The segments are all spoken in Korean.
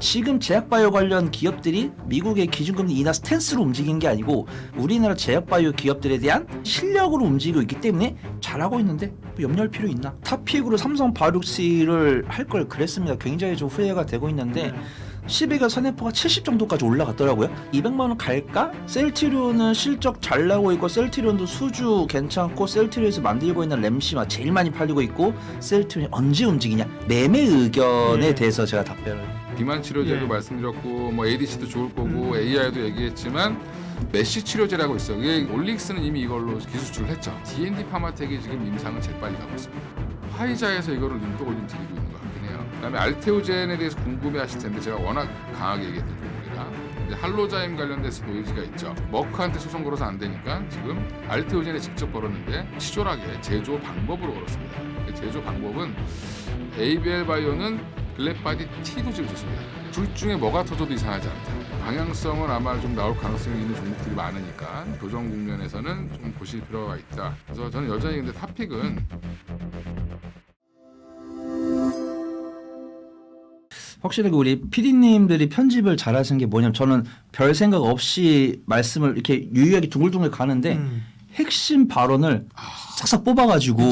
지금 제약바이오 관련 기업들이 미국의 기준금리 인하 스탠스로 움직인 게 아니고 우리나라 제약바이오 기업들에 대한 실력으로 움직이고 있기 때문에 잘하고 있는데 뭐 염려할 필요 있나? 탑픽으로 삼성 바이오록스를 할 걸 그랬습니다. 굉장히 좀 후회가 되고 있는데 12가 선해포가 70 정도까지 올라갔더라고요. 200만 원 갈까? 셀트리온은 실적 잘 나오고 있고 셀트리온도 수주 괜찮고 셀트리온에서 만들고 있는 램시마 제일 많이 팔리고 있고 셀트리온이 언제 움직이냐? 매매 의견에 대해서 제가 답변을 비만 치료제도 말씀드렸고 뭐 ADC도 좋을 거고 AI도 얘기했지만 메쉬 치료제라고 있어요. 이게 올릭스는 이미 이걸로 기술 수출을 했죠. D&D 파마텍이 지금 임상을 제일 빨리 가고 있습니다. 화이자에서 이거를 눈독을 좀 들이고 있는 것 같긴 해요. 그다음에 알테오젠에 대해서 궁금해하실 텐데 제가 워낙 강하게 얘기했던 종목이라 이제 할로자임 관련돼서 노이즈가 있죠. 머크한테 소송 걸어서 안 되니까 지금 알테오젠에 직접 걸었는데 치졸하게 제조 방법으로 걸었습니다. 제조 방법은 ABL 바이오는 글래바디 T도 지금 좋습니다. 둘 중에 뭐가 터져도 이상하지 않다. 방향성은 아마 좀 나올 가능성이 있는 종목들이 많으니까 교정 국면에서는 좀 보실 필요가 있다. 그래서 저는 여전히 근데 탑픽은 확실하게 우리 PD님들이 편집을 잘하시는 게 뭐냐면 저는 별 생각 없이 말씀을 이렇게 유의하게 둥글둥글 가는데 핵심 발언을 싹싹 뽑아가지고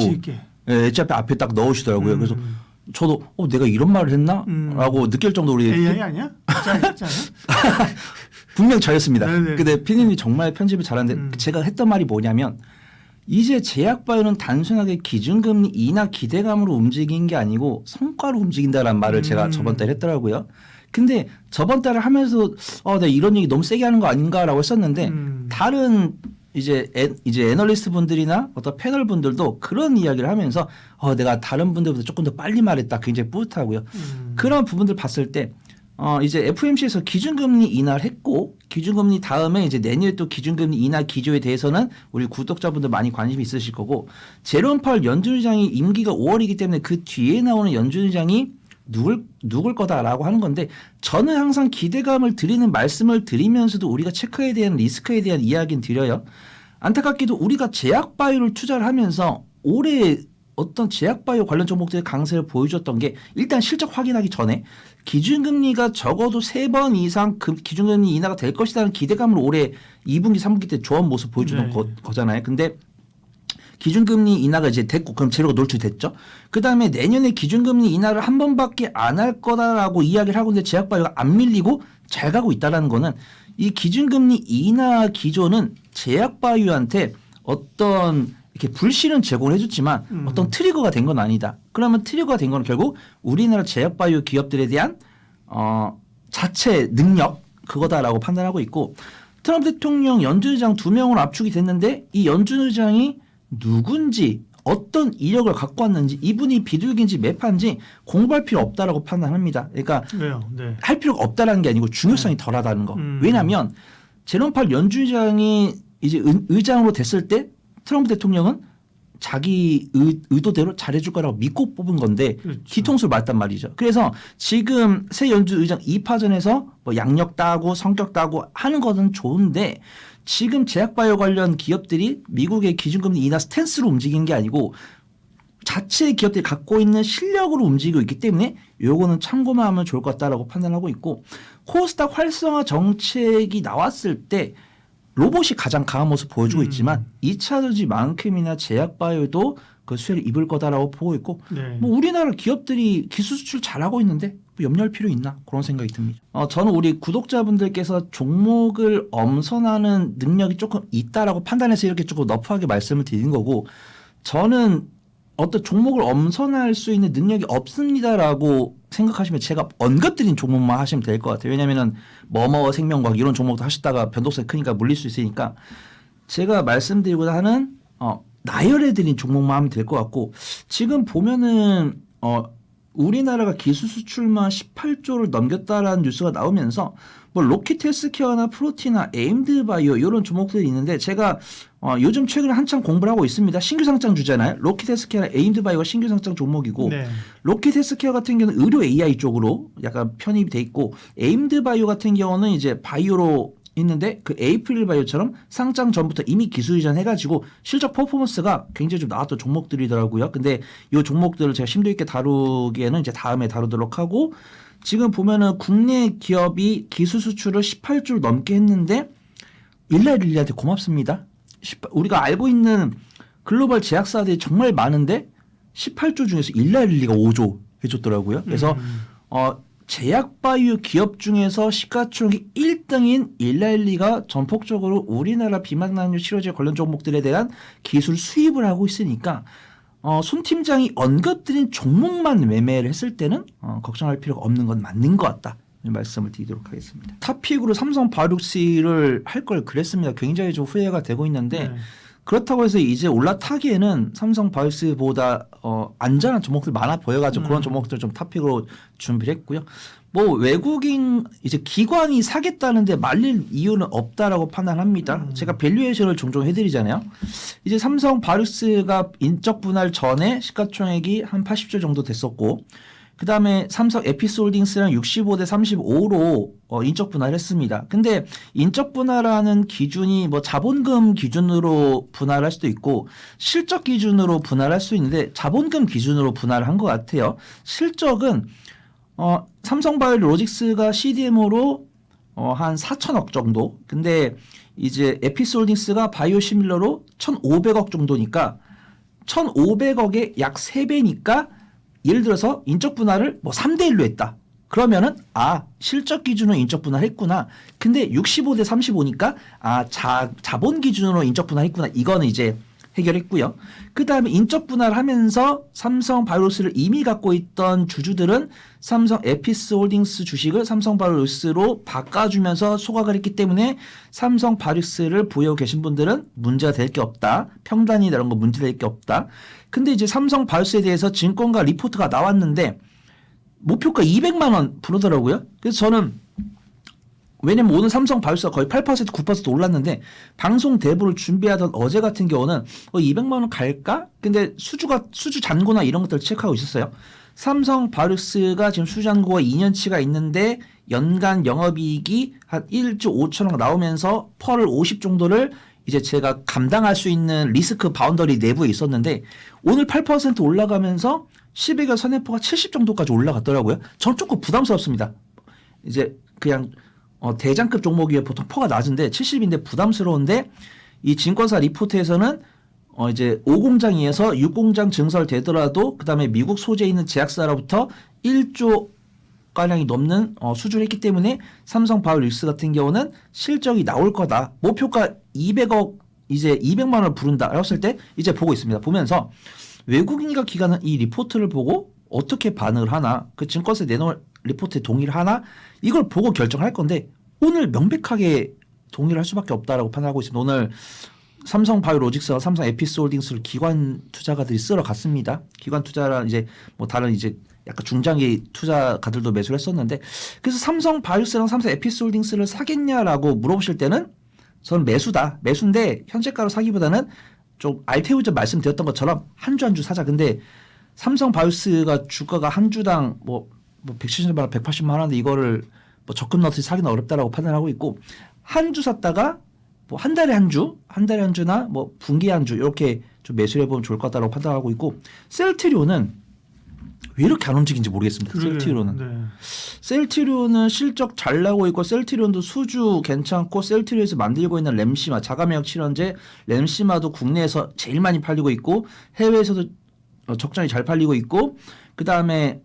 엣지 앞에 딱 넣으시더라고요. 그래서 저도 내가 이런 말을 했나? 라고 느낄 정도로 우리 AI 아니야? 진짜 아니야? 분명 저였습니다. 네네. 근데 피디님이 정말 편집을 잘하는데 제가 했던 말이 뭐냐면 이제 제약바이오는 단순하게 기준금리 인하 기대감으로 움직인 게 아니고 성과로 움직인다라는 말을 제가 저번 달에 했더라고요. 근데 저번 달에 하면서 내가 이런 얘기 너무 세게 하는 거 아닌가라고 했었는데 다른 이제 애널리스트 분들이나 어떤 패널 분들도 그런 이야기를 하면서 내가 다른 분들보다 조금 더 빨리 말했다 굉장히 뿌듯하고요. 그런 부분들 봤을 때 이제 FOMC에서 기준금리 인하를 했고 기준금리 다음에 이제 내년에 또 기준금리 인하 기조에 대해서는 우리 구독자분들 많이 관심이 있으실 거고 제롬 파월 연준의장이 임기가 5월이기 때문에 그 뒤에 나오는 연준의장이 누굴 거다라고 하는 건데 저는 항상 기대감을 드리는 말씀을 드리면서도 우리가 체크에 대한 리스크에 대한 이야기는 드려요. 안타깝게도 우리가 제약바이오를 투자를 하면서 올해 어떤 제약바이오 관련 종목들의 강세를 보여줬던 게 일단 실적 확인하기 전에 기준금리가 적어도 3번 이상 기준금리 인하가 될 것이라는 기대감을 올해 2분기 3분기 때 좋은 모습 보여주는 거잖아요. 근데 기준금리 인하가 이제 됐고 그럼 재료가 노출됐죠. 그다음에 내년에 기준금리 인하를 한 번밖에 안 할 거다라고 이야기를 하고 있는데 제약바이오가 안 밀리고 잘 가고 있다는 거는 이 기준금리 인하 기조는 제약바이오한테 어떤 이렇게 불씨는 제공을 해줬지만 어떤 트리거가 된 건 아니다. 그러면 트리거가 된 건 결국 우리나라 제약바이오 기업들에 대한 자체 능력 그거다라고 판단하고 있고 트럼프 대통령 연준의장 2명으로 압축이 됐는데 이 연준의장이 누군지 어떤 이력을 갖고 왔는지 이분이 비둘기인지 매파인지 공부할 필요 없다라고 판단합니다. 그러니까 왜요? 네. 할 필요가 없다라는 게 아니고 중요성이 덜하다는 거. 왜냐하면 제롬 파월 연준의장이 이제 의장으로 됐을 때 트럼프 대통령은 자기 의도대로 잘해줄 거라고 믿고 뽑은 건데 뒤통수를 맞단 말이죠. 그래서 지금 새 연준의장 2파전에서 뭐 양력 따고 성격 따고 하는 것은 좋은데 지금 제약바이오 관련 기업들이 미국의 기준금리 인하 스탠스로 움직인 게 아니고 자체 기업들이 갖고 있는 실력으로 움직이고 있기 때문에 요거는 참고만 하면 좋을 것 같다라고 판단하고 있고 코스닥 활성화 정책이 나왔을 때 로봇이 가장 강한 모습 보여주고 있지만 2차 전지만큼이나 제약바이오도 그 수혜를 입을 거다라고 보고 있고 뭐 우리나라 기업들이 기술 수출 잘하고 있는데 뭐 염려할 필요 있나 그런 생각이 듭니다. 저는 우리 구독자분들께서 종목을 엄선하는 능력이 조금 있다라고 판단해서 이렇게 조금 너프하게 말씀을 드린 거고 저는 어떤 종목을 엄선할 수 있는 능력이 없습니다라고 생각하시면 제가 언급드린 종목만 하시면 될 것 같아요. 왜냐하면 뭐뭐 생명과학 이런 종목도 하시다가 변동성이 크니까 물릴 수 있으니까 제가 말씀드리고자 하는 나열해드린 종목만 하면 될 것 같고 지금 보면은 우리나라가 기술 수출만 18조를 넘겼다라는 뉴스가 나오면서 뭐 로킷 헬스케어나 프로티나 에임드 바이오 이런 종목들이 있는데 제가 요즘 최근에 한참 공부를 하고 있습니다. 신규 상장 주잖아요. 로킷 헬스케어나 에임드 바이오가 신규 상장 종목이고 로킷 헬스케어 같은 경우는 의료 AI 쪽으로 약간 편입이 돼 있고 에임드 바이오 같은 경우는 이제 바이오로 있는데 그 에이프릴 바이오처럼 상장 전부터 이미 기술 이전 해가지고 실적 퍼포먼스가 굉장히 좀 나왔던 종목들이더라고요. 근데 이 종목들을 제가 심도 있게 다루기에는 이제 다음에 다루도록 하고 지금 보면은 국내 기업이 기술 수출을 18조를 넘게 했는데 일라일리한테 고맙습니다. 우리가 알고 있는 글로벌 제약사들이 정말 많은데 18조 중에서 일라일리가 5조 해줬더라고요. 그래서 제약바이오 기업 중에서 시가총액 1등인 일라일리가 전폭적으로 우리나라 비만당뇨 치료제 관련 종목들에 대한 기술 수입을 하고 있으니까 손 팀장이 언급드린 종목만 매매를 했을 때는 걱정할 필요가 없는 건 맞는 것 같다. 말씀을 드리도록 하겠습니다. 탑픽으로 삼성 바이오록스를 할 걸 그랬습니다. 굉장히 좀 후회가 되고 있는데 네. 그렇다고 해서 이제 올라타기에는 삼성 바이오록스보다 안전한 종목들 많아 보여가지고 그런 종목들 좀 탑픽으로 준비를 했고요. 뭐 외국인 이제 기관이 사겠다는데 말릴 이유는 없다라고 판단합니다. 제가 밸류에이션을 종종 해드리잖아요. 이제 삼성 바이오록스가 인적 분할 전에 시가총액이 한 80조 정도 됐었고 그 다음에 삼성 에피스홀딩스랑 65대 35로 인적 분할을 했습니다. 근데 인적 분할하는 기준이 뭐 자본금 기준으로 분할할 수도 있고 실적 기준으로 분할할 수 있는데 자본금 기준으로 분할을 한 것 같아요. 실적은 삼성바이오로직스가 CDMO로 한 4천억 정도. 근데 이제 에피스홀딩스가 바이오시밀러로 1,500억 정도니까 1,500억의 약 3배니까 예를 들어서 인적 분할을 뭐 3대 1로 했다. 그러면은 실적 기준으로 인적 분할했구나. 근데 65대 35니까 자본 기준으로 인적 분할했구나. 이거는 이제 해결했고요. 그다음에 인적 분할하면서 삼성 바이오록스를 이미 갖고 있던 주주들은 삼성 에피스홀딩스 주식을 삼성 바이오록스로 바꿔주면서 소각을 했기 때문에 삼성 바이오록스를 보유하고 계신 분들은 문제가 될 게 없다. 평단이 이런 거 문제될 게 없다. 근데 이제 삼성 바이오록스에 대해서 증권가 리포트가 나왔는데 목표가 200만 원 부르더라고요. 그래서 저는 왜냐면 오늘 삼성 바이오록스가 거의 8% 9% 올랐는데 방송 대부를 준비하던 어제 같은 경우는 200만 원 갈까? 근데 수주 잔고나 이런 것들을 체크하고 있었어요. 삼성 바이오록스가 지금 수주 잔고가 2년치가 있는데 연간 영업이익이 한 1조 5천억 나오면서 펄 50 정도를 이제 제가 감당할 수 있는 리스크 바운더리 내부에 있었는데 오늘 8% 올라가면서 10일간 선행포가 70 정도까지 올라갔더라고요. 전 조금 부담스럽습니다. 이제 그냥 대장급 종목이 보통 퍼가 낮은데 70인데 부담스러운데 이 증권사 리포트에서는 이제 5공장에서 6공장 증설되더라도 그다음에 미국 소재에 있는 제약사로부터 1조 가량이 넘는 수주를 했기 때문에 삼성 바이오록스 같은 경우는 실적이 나올 거다. 목표가 200억 이제 200만 원을 부른다 했을 때 이제 보고 있습니다. 보면서 외국인과 기관은 이 리포트를 보고 어떻게 반응을 하나 그 증권사에 내놓을 리포트에 동의를 하나 이걸 보고 결정할 건데 오늘 명백하게 동의를 할 수밖에 없다라고 판단하고 있습니다. 오늘 삼성 바이오로직스와 삼성 에피스홀딩스를 기관 투자가들이 쓸어 갔습니다. 기관 투자라 이제 뭐 다른 이제 약간 중장기 투자가들도 매수를 했었는데 그래서 삼성 바이오스랑 삼성 에피스홀딩스를 사겠냐라고 물어보실 때는 저는 매수다. 매수인데 현재가로 사기보다는 좀 알테우즈 말씀드렸던 것처럼 한 주 한 주 사자. 근데 삼성 바이오스가 주가가 한 주당 뭐 170만 원, 180만 원인데 이거를 뭐 적금 넣어서 사기는 어렵다라고 판단하고 있고 한 주 샀다가 뭐 한 달에 한 주나 뭐 분기에 한 주 이렇게 좀 매수를 해보면 좋을 것 같다라고 판단하고 있고 셀트리온은 왜 이렇게 안 움직이는지 모르겠습니다. 셀트리온은. 네. 셀트리온은 실적 잘 나오고 있고 셀트리온도 수주 괜찮고 셀트리온에서 만들고 있는 램시마 자가면역 칠환제 램시마도 국내에서 제일 많이 팔리고 있고 해외에서도 적절히 잘 팔리고 있고 그다음에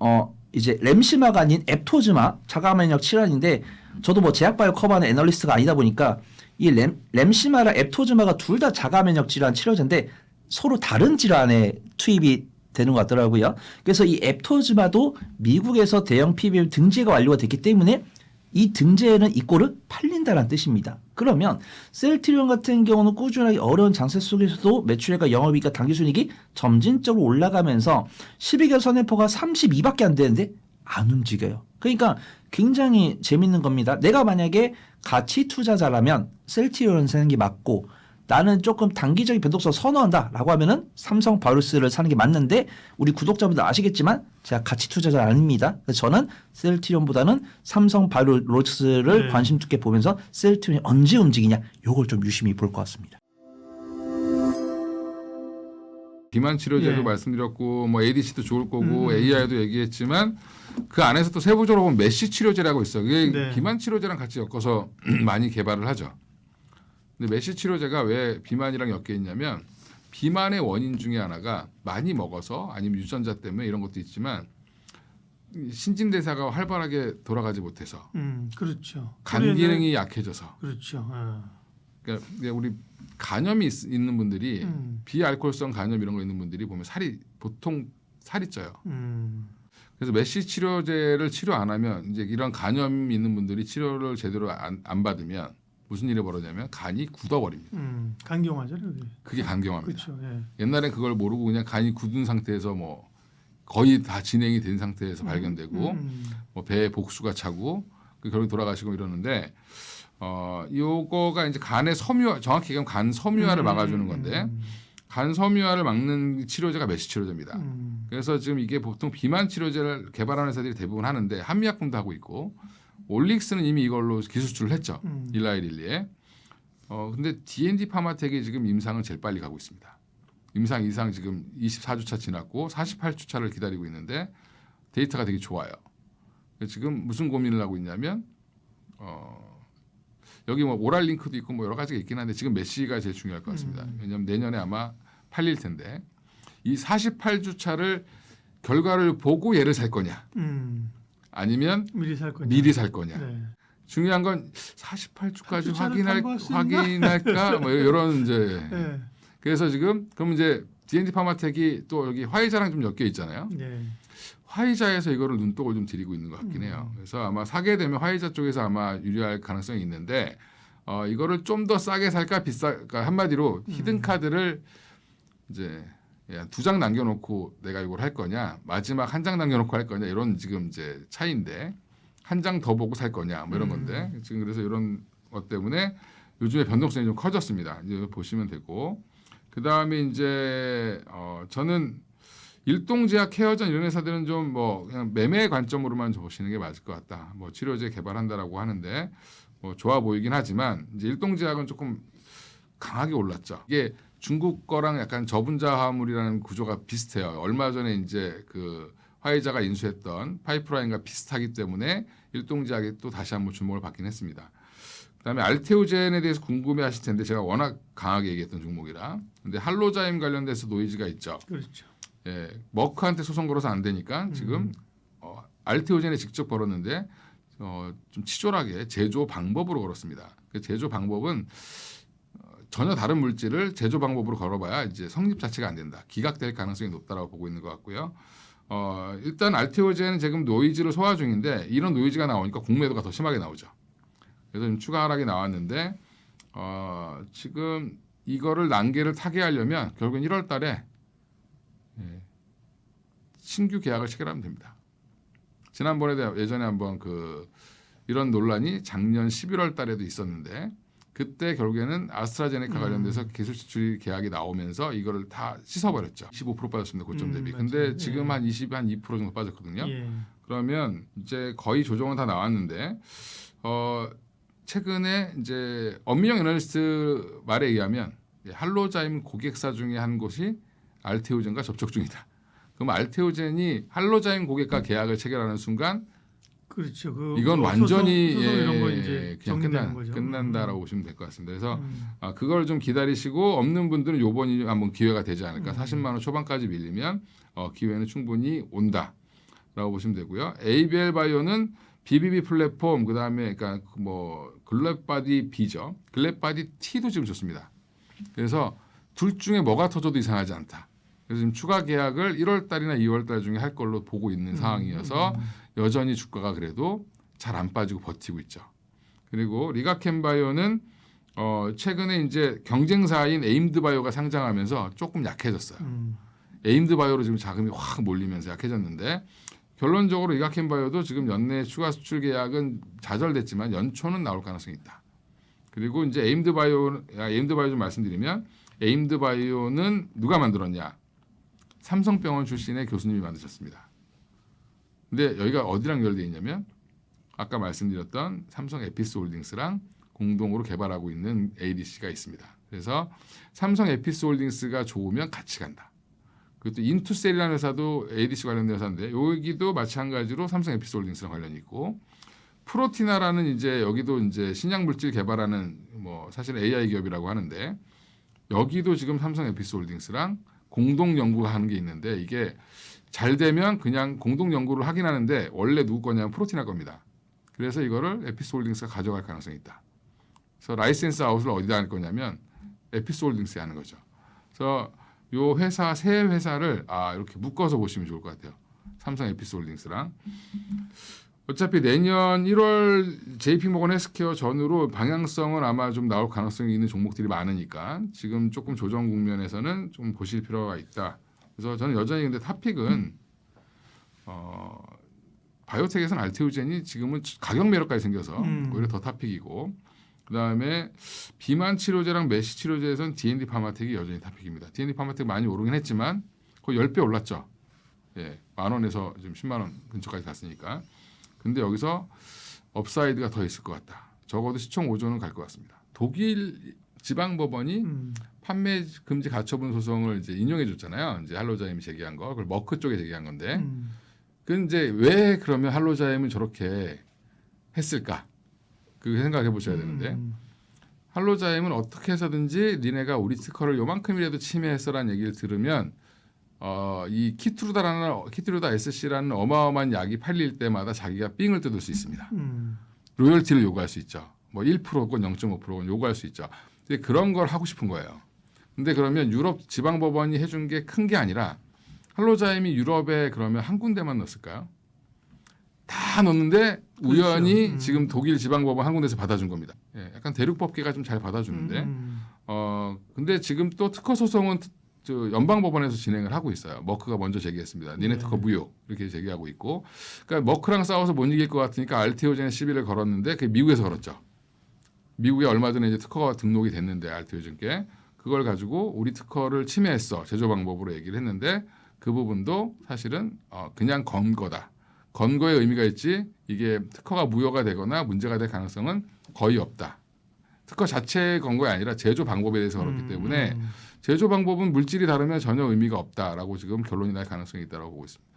이제 램시마가 아닌 앱토즈마 자가면역 칠환인데 저도 뭐 제약바이오 커버하는 애널리스트가 아니다 보니까 이 램시마랑 앱토즈마가 둘 다 자가면역 질환 치료제인데 서로 다른 질환에 투입이 되는 것 같더라고요. 그래서 이 앱토즈마도 미국에서 대형 PBM 등재가 완료가 됐기 때문에 이 등재는 이꼴을 팔린다는 뜻입니다. 그러면 셀트리온 같은 경우는 꾸준하게 어려운 장세 속에서도 매출액과 영업이익과 당기순이익이 점진적으로 올라가면서 12개월 선행포가 32밖에 안 되는데 안 움직여요. 그러니까 굉장히 재밌는 겁니다. 내가 만약에 가치 투자자라면 셀트리온을 사는 게 맞고 나는 조금 단기적인 변동성 선호한다라고 하면은 삼성 바이오록스를 사는 게 맞는데 우리 구독자분들 아시겠지만 제가 가치 투자자 아닙니다. 그래서 저는 셀트리온보다는 삼성 바이오록스를 관심 두게 보면서 셀트리온이 언제 움직이냐 요걸 좀 유심히 볼 것 같습니다. 비만 치료제도 예. 말씀드렸고 뭐 ADC도 좋을 거고 AI도 얘기했지만 그 안에서 또 세부적으로 보면 메쉬 치료제라고 있어. 이게 네. 비만 치료제랑 같이 엮어서 많이 개발을 하죠. 근데 메쉬 치료제가 왜 비만이랑 엮여 있냐면 비만의 원인 중에 하나가 많이 먹어서 아니면 유전자 때문에 이런 것도 있지만 신진대사가 활발하게 돌아가지 못해서 그렇죠. 간 우리 기능이 약해져서 그렇죠. 어. 그러니까 우리 간염이 있는 분들이 음. 비알코올성 간염 이런 거 있는 분들이 보면 보통 살이 쪄요. 그래서 메쉬 치료제를 치료 안 하면 이제 이런 간염이 있는 분들이 치료를 제대로 안 받으면 무슨 일이 벌어지냐면 간이 굳어버립니다. 간경화잖아요. 그게 간경화입니다. 그렇죠. 예. 옛날엔 그걸 모르고 그냥 간이 굳은 상태에서 뭐 거의 다 진행이 된 상태에서 발견되고 뭐 배에 복수가 차고 결국 돌아가시고 이러는데 요거가 이제 간의 섬유 정확히 얘기하면 간 섬유화를 막아주는 건데 간 섬유화를 막는 치료제가 메쉬 치료제입니다. 그래서 지금 이게 보통 비만 치료제를 개발하는 회사들이 대부분 하는데 한미약품도 하고 있고 올릭스는 이미 이걸로 기술 수출을 했죠. 일라이릴리에. 근데 D&D 파마텍이 지금 임상은 제일 빨리 가고 있습니다. 임상 이상 지금 24주차 지났고 48주차를 기다리고 있는데 데이터가 되게 좋아요. 지금 무슨 고민을 하고 있냐면 여기 뭐 오랄 링크도 있고 뭐 여러 가지가 있긴 한데 지금 메쉬가 제일 중요할 것 같습니다. 왜냐하면 내년에 아마 팔릴 텐데 이 48주차를 결과를 보고 얘를 살 거냐 아니면 미리 살 거냐. 미리 살 거냐. 네. 중요한 건 48주까지 주차를 확인할까 뭐 이런 이제 네. 그래서 지금 그럼 이제 D&D 파마텍이 또 여기 화이자랑 좀 엮여 있잖아요. 네. 화이자에서 이거를 눈독을 좀 들이고 있는 것 같긴 해요. 그래서 아마 사게 되면 화이자 쪽에서 아마 유리할 가능성이 있는데 이거를 좀 더 싸게 살까 그러니까 한마디로 히든 카드를 이제 2장 남겨놓고 내가 이걸 할 거냐 마지막 한 장 남겨놓고 할 거냐 이런 지금 이제 차이인데 한 장 더 보고 살 거냐 뭐 이런 건데 지금 그래서 이런 것 때문에 요즘에 변동성이 좀 커졌습니다. 이제 보시면 되고 그 다음에 이제 저는 일동제약, 케어전 이런 회사들은 좀 뭐 그냥 매매 관점으로만 보시는 게 맞을 것 같다. 뭐 치료제 개발한다라고 하는데 뭐 좋아 보이긴 하지만 이제 일동제약은 조금 강하게 올랐죠. 이게 중국 거랑 약간 저분자 화물이라는 구조가 비슷해요. 얼마 전에 이제 그 화이자가 인수했던 파이프라인과 비슷하기 때문에 일동제약이 또 다시 한번 주목을 받긴 했습니다. 그다음에 알테오젠에 대해서 궁금해하실 텐데 제가 워낙 강하게 얘기했던 종목이라. 근데 할로자임 관련돼서 노이즈가 있죠. 그렇죠. 예, 머크한테 소송 걸어서 안 되니까 지금 알테오젠에 직접 걸었는데 좀 치졸하게 제조 방법으로 걸었습니다. 그 제조 방법은 전혀 다른 물질을 제조 방법으로 걸어봐야 이제 성립 자체가 안 된다. 기각될 가능성이 높다라고 보고 있는 것 같고요. 일단 알테오젠은 지금 노이즈를 소화 중인데 이런 노이즈가 나오니까 공매도가 더 심하게 나오죠. 그래서 좀 추가 하락이 나왔는데 지금 이거를 난계를 타게 하려면 결국엔 1월 달에 신규 계약을 체결하면 됩니다. 지난번에 예전에 한번 이런 논란이 작년 11월 달에도 있었는데 그때 결국에는 아스트라제네카 관련돼서 기술 수출 계약이 나오면서 이거를 다 씻어버렸죠. 25% 빠졌습니다. 고점 대비. 근데 맞아요. 지금 한 2% 정도 빠졌거든요. 예. 그러면 이제 거의 조정은 다 나왔는데 최근에 이제 엄민영 애널리스트 말에 의하면 할로자임 고객사 중에 한 곳이 알테오젠과 접촉 중이다. 그럼 알테오젠이 할로자임 고객과 계약을 체결하는 순간 그렇죠. 이건 완전히 소송 이런 거 이제 그냥 거죠. 끝난다라고 보시면 될 것 같습니다. 그래서 그걸 좀 기다리시고 없는 분들은 요번이 한번 기회가 되지 않을까. 40만 원 초반까지 밀리면 기회는 충분히 온다라고 보시면 되고요. ABL 바이오는 BBB 플랫폼 그다음에 그러니까 뭐 글랩바디 B죠. 글랩바디 T도 지금 좋습니다. 그래서 둘 중에 뭐가 터져도 이상하지 않다. 그래서 지금 추가 계약을 1월 달이나 2월 달 중에 할 걸로 보고 있는 상황이어서 여전히 주가가 그래도 잘 안 빠지고 버티고 있죠. 그리고 리가켄바이오는 최근에 이제 경쟁사인 에임드바이오가 상장하면서 조금 약해졌어요. 에임드바이오로 지금 자금이 확 몰리면서 약해졌는데 결론적으로 리가켄바이오도 지금 연내 추가 수출 계약은 좌절됐지만 연초는 나올 가능성이 있다. 그리고 이제 에임드바이오 좀 말씀드리면 에임드바이오는 누가 만들었냐? 삼성병원 출신의 교수님이 만드셨습니다. 근데 여기가 어디랑 연결되어 있냐면 아까 말씀드렸던 삼성 에피스홀딩스랑 공동으로 개발하고 있는 ADC가 있습니다. 그래서 삼성 에피스홀딩스가 좋으면 같이 간다. 그것도 인투셀이라는 회사도 ADC 관련된 회사인데 여기도 마찬가지로 삼성 에피솔딩스랑 관련이 있고 프로티나라는 이제 여기도 이제 신약 물질 개발하는 뭐 사실 AI 기업이라고 하는데 여기도 지금 삼성 에피솔딩스랑 공동 연구가 하는 게 있는데 이게 잘 되면 그냥 공동 연구를 하긴 하는데 원래 누구 거냐면 프로티나 겁니다. 그래서 이거를 에피솔딩스가 가져갈 가능성이 있다. 그래서 라이센스 아웃을 어디다 할 거냐면 에피솔딩스에 하는 거죠. 그래서 요 회사 세 회사를 이렇게 묶어서 보시면 좋을 것 같아요. 삼성 에피솔딩스랑 어차피 내년 1월 JP모건 헬스케어 전후로 방향성은 아마 좀 나올 가능성이 있는 종목들이 많으니까 지금 조금 조정 국면에서는 좀 보실 필요가 있다. 그래서 저는 여전히 근데 탑픽은 바이오텍에서는 알테오젠이 지금은 가격 매력까지 생겨서 오히려 더 탑픽이고 그다음에 비만 치료제랑 메시 치료제에서는 D&D 파마텍이 여전히 탑픽입니다. D&D 파마텍 많이 오르긴 했지만 거의 10배 올랐죠. 예, 10,000원에서 지금 10만 원 근처까지 갔으니까. 근데 여기서 업사이드가 더 있을 것 같다. 적어도 시총 5조는 갈 것 같습니다. 독일 지방법원이 판매 금지 가처분 소송을 이제 인용해 줬잖아요. 이제 할로자임이 제기한 거, 그걸 머크 쪽에 제기한 건데, 그 이제 왜 그러면 할로자임은 저렇게 했을까? 그 생각해 보셔야 되는데, 할로자임은 어떻게 해서든지 니네가 우리 특허를 요만큼이라도 침해했어라는 얘기를 들으면, 이 키트루다 SC라는 어마어마한 약이 팔릴 때마다 자기가 삥을 뜯을 수 있습니다. 로열티를 요구할 수 있죠. 뭐 1%건 0.5%건 요구할 수 있죠. 근데 그런 걸 하고 싶은 거예요. 근데 그러면 유럽 지방법원이 해준 게 큰 게 아니라 할로자임이 유럽에 그러면 한 군데만 넣었을까요? 다 넣었는데 우연히 그렇죠. 지금 독일 지방법원 한 군데서 받아준 겁니다. 예, 약간 대륙법계가 좀 잘 받아주는데 근데 지금 또 특허 소송은 저 연방법원에서 진행을 하고 있어요. 머크가 먼저 제기했습니다. 니네 특허 무효 이렇게 제기하고 있고, 그러니까 머크랑 싸워서 못 이길 것 같으니까 알테오젠에 시비를 걸었는데 그게 미국에서 걸었죠. 미국에 얼마 전에 이제 특허가 등록이 됐는데 알테오젠께 그걸 가지고 우리 특허를 침해했어 제조 방법으로 얘기를 했는데 그 부분도 사실은 그냥 건 거다. 건 거에 의미가 있지 이게 특허가 무효가 되거나 문제가 될 가능성은 거의 없다. 특허 자체의 건 거가 아니라 제조 방법에 대해서 그렇기 때문에 제조 방법은 물질이 다르면 전혀 의미가 없다라고 지금 결론이 날 가능성이 있다고 보고 있습니다.